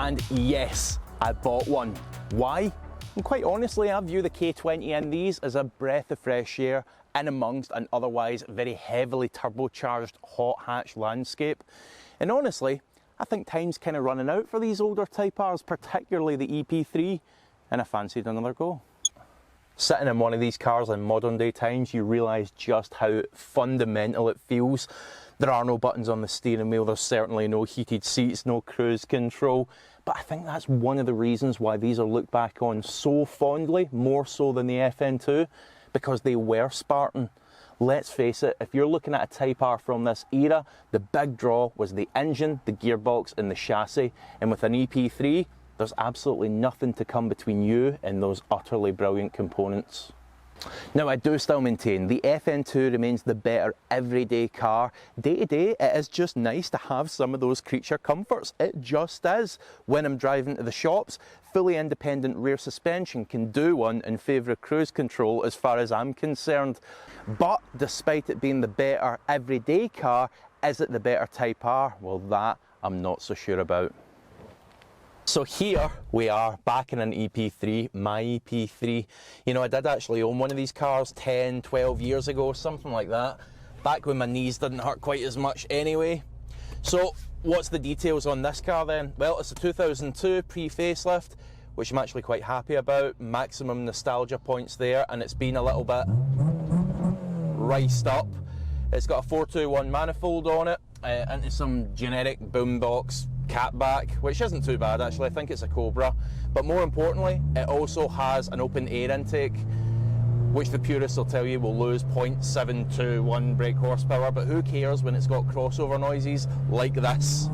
And yes, I bought one. Why? And quite honestly, I view the K20 in these as a breath of fresh air in amongst an otherwise very heavily turbocharged hot hatch landscape. And honestly, I think time's kind of running out for these older Type Rs, particularly the EP3, and I fancied another go. Sitting in one of these cars in modern day times, you realise just how fundamental it feels. There are no buttons on the steering wheel, there's certainly no heated seats, no cruise control. But I think that's one of the reasons why these are looked back on so fondly, more so than the FN2, because they were Spartan. Let's face it, if you're looking at a Type R from this era, the big draw was the engine, the gearbox and the chassis. And with an EP3, there's absolutely nothing to come between you and those utterly brilliant components. Now, I do still maintain the FN2 remains the better everyday car. Day to day, it is just nice to have some of those creature comforts. It just is. When I'm driving to the shops, fully independent rear suspension can do one in favour of cruise control as far as I'm concerned. But despite it being the better everyday car, is it the better Type R? Well, that I'm not so sure about. So here we are back in an EP3, my EP3. You know, I did actually own one of these cars 10, 12 years ago, something like that. Back when my knees didn't hurt quite as much anyway. So what's the details on this car then? Well, it's a 2002 pre-facelift, which I'm actually quite happy about. Maximum nostalgia points there, and it's been a little bit riced up. It's got a 421 manifold on it, into some generic boombox catback, which isn't too bad actually. I think it's a Cobra, but more importantly, it also has an open air intake, which the purists will tell you will lose 0.721 brake horsepower, but who cares when it's got crossover noises like this.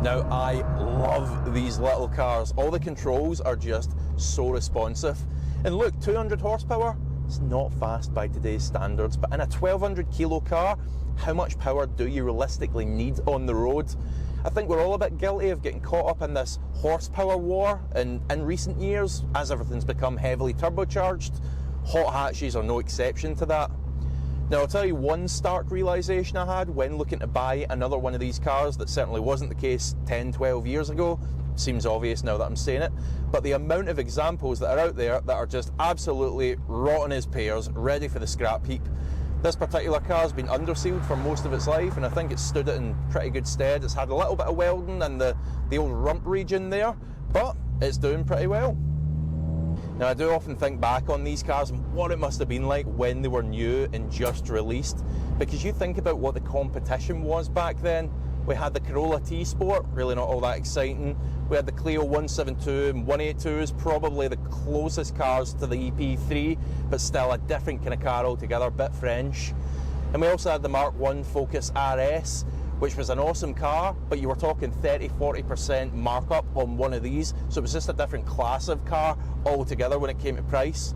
Now, I love these little cars. All the controls are just so responsive. And look, 200 horsepower, it's not fast by today's standards, but in a 1200 kilo car, how much power do you realistically need on the road? I think we're all a bit guilty of getting caught up in this horsepower war in recent years, as everything's become heavily turbocharged. Hot hatches are no exception to that. Now, I'll tell you one stark realisation I had when looking to buy another one of these cars that certainly wasn't the case 10, 12 years ago. Seems obvious now that I'm saying it, but the amount of examples that are out there that are just absolutely rotten as pears, ready for the scrap heap. This particular car has been undersealed for most of its life, and I think it's stood it in pretty good stead. It's had a little bit of welding in the old rump region there, but it's doing pretty well. Now, I do often think back on these cars and what it must have been like when they were new and just released, because you think about what the competition was back then. We had the Corolla T-Sport, really not all that exciting. We had the Clio 172 and 182s, probably the closest cars to the EP3, but still a different kind of car altogether, a bit French. And we also had the Mark I Focus RS, which was an awesome car, but you were talking 30–40% markup on one of these, so it was just a different class of car altogether when it came to price.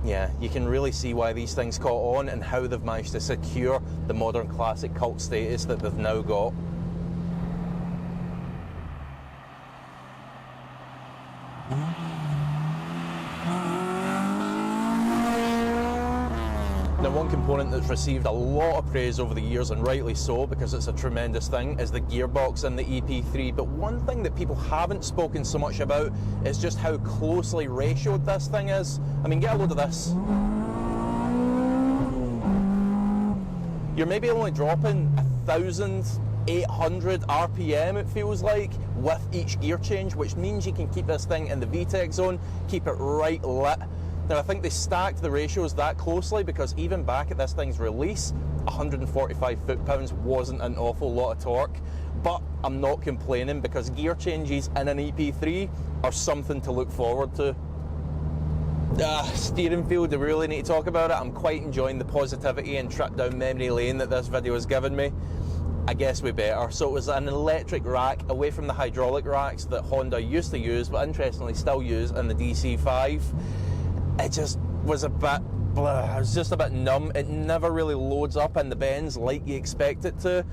Yeah, you can really see why these things caught on and how they've managed to secure the modern classic cult status that they've now got. Now, one component that's received a lot of praise over the years, and rightly so, because it's a tremendous thing, is the gearbox in the EP3. But one thing that people haven't spoken so much about is just how closely ratioed this thing is. I mean, get a load of this. You're maybe only dropping 1,800 RPM, it feels like, with each gear change, which means you can keep this thing in the VTEC zone, keep it right lit. Now, I think they stacked the ratios that closely because even back at this thing's release, 145 foot-pounds wasn't an awful lot of torque. But I'm not complaining because gear changes in an EP3 are something to look forward to. Steering feel, do we really need to talk about it? I'm quite enjoying the positivity and trip down memory lane that this video has given me. I guess we better. So it was an electric rack away from the hydraulic racks that Honda used to use, but interestingly still use in the DC5. It just was a bit blah. It was just a bit numb. It never really loads up in the bends like you expect it to.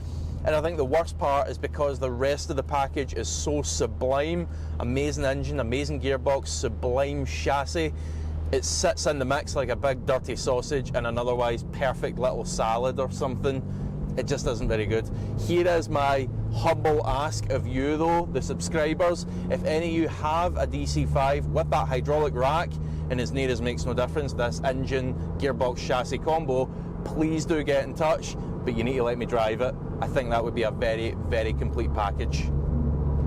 And I think the worst part is because the rest of the package is so sublime. Amazing engine, amazing gearbox, sublime chassis. It sits in the mix like a big dirty sausage in an otherwise perfect little salad or something. It just isn't very good. Here is my humble ask of you though, the subscribers. If any of you have a DC5 with that hydraulic rack, and as near as makes no difference, this engine, gearbox, chassis combo, please do get in touch, but you need to let me drive it. I think that would be a very, very complete package.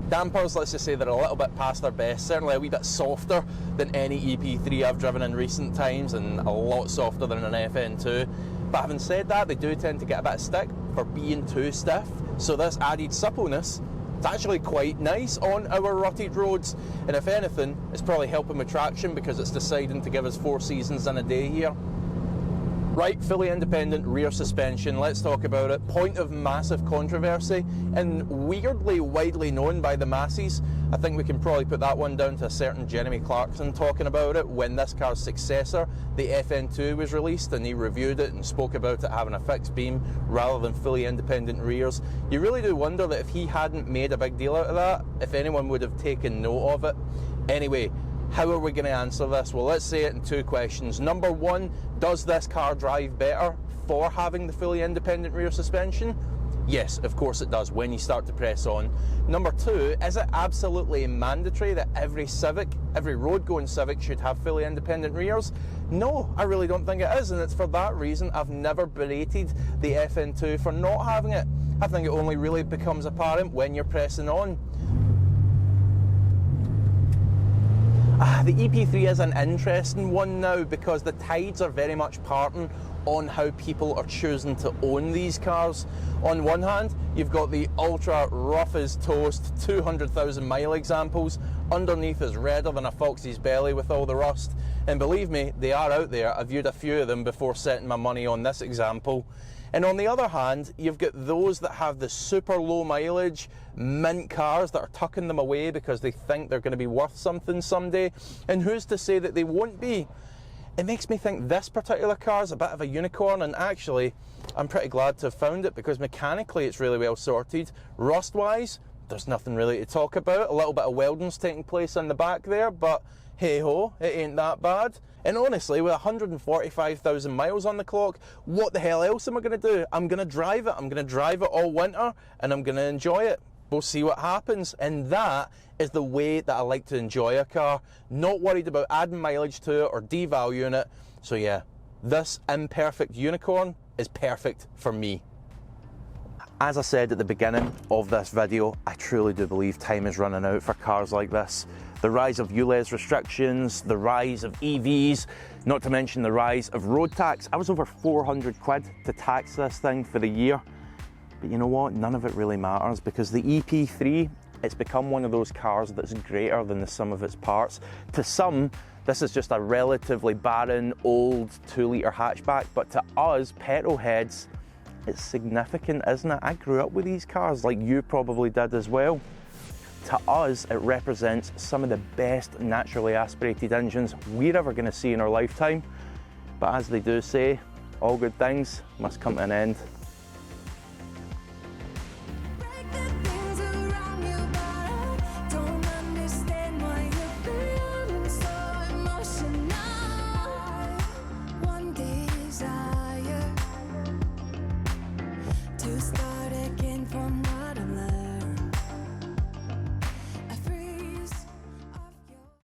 Dampers, let's just say they're a little bit past their best, certainly a wee bit softer than any EP3 I've driven in recent times, and a lot softer than an FN2. But having said that, they do tend to get a bit of stick for being too stiff, so this added suppleness is actually quite nice on our rutted roads, and if anything, it's probably helping with traction because it's deciding to give us 4 seasons in a day here. Right, fully independent rear suspension, let's talk about it. Point of massive controversy and weirdly widely known by the masses. I think we can probably put that one down to a certain Jeremy Clarkson talking about it when this car's successor, the FN2, was released, and he reviewed it and spoke about it having a fixed beam rather than fully independent rears. You really do wonder that if he hadn't made a big deal out of that, if anyone would have taken note of it. Anyway, how are we going to answer this? Well, let's say it in 2 questions. Number 1, does this car drive better for having the fully independent rear suspension? Yes, of course it does when you start to press on. Number 2, is it absolutely mandatory that every Civic, every road-going Civic should have fully independent rears? No, I really don't think it is, and it's for that reason I've never berated the FN2 for not having it. I think it only really becomes apparent when you're pressing on. The EP3 is an interesting one now because the tides are very much parting on how people are choosing to own these cars. On one hand, you've got the ultra rough as toast 200,000 mile examples. Underneath is redder than a fox's belly with all the rust. And believe me, they are out there. I viewed a few of them before setting my money on this example. And on the other hand, you've got those that have the super low mileage, mint cars that are tucking them away because they think they're going to be worth something someday. And who's to say that they won't be? It makes me think this particular car is a bit of a unicorn, and actually, I'm pretty glad to have found it because mechanically it's really well sorted. Rust-wise, there's nothing really to talk about. A little bit of welding's taking place in the back there, but hey-ho, it ain't that bad. And honestly, with 145,000 miles on the clock, what the hell else am I going to do? I'm going to drive it. I'm going to drive it all winter, and I'm going to enjoy it. We'll see what happens. And that is the way that I like to enjoy a car. Not worried about adding mileage to it or devaluing it. So yeah, this imperfect unicorn is perfect for me. As I said at the beginning of this video, I truly do believe time is running out for cars like this. The rise of ULEZ restrictions, the rise of EVs, not to mention the rise of road tax. I was over 400 quid to tax this thing for the year. But you know what? None of it really matters because the EP3, it's become one of those cars that's greater than the sum of its parts. To some, this is just a relatively barren, old 2-litre hatchback, but to us, petrol heads, it's significant, isn't it? I grew up with these cars like you probably did as well. To us, it represents some of the best naturally aspirated engines we're ever going to see in our lifetime. But as they do say, all good things must come to an end.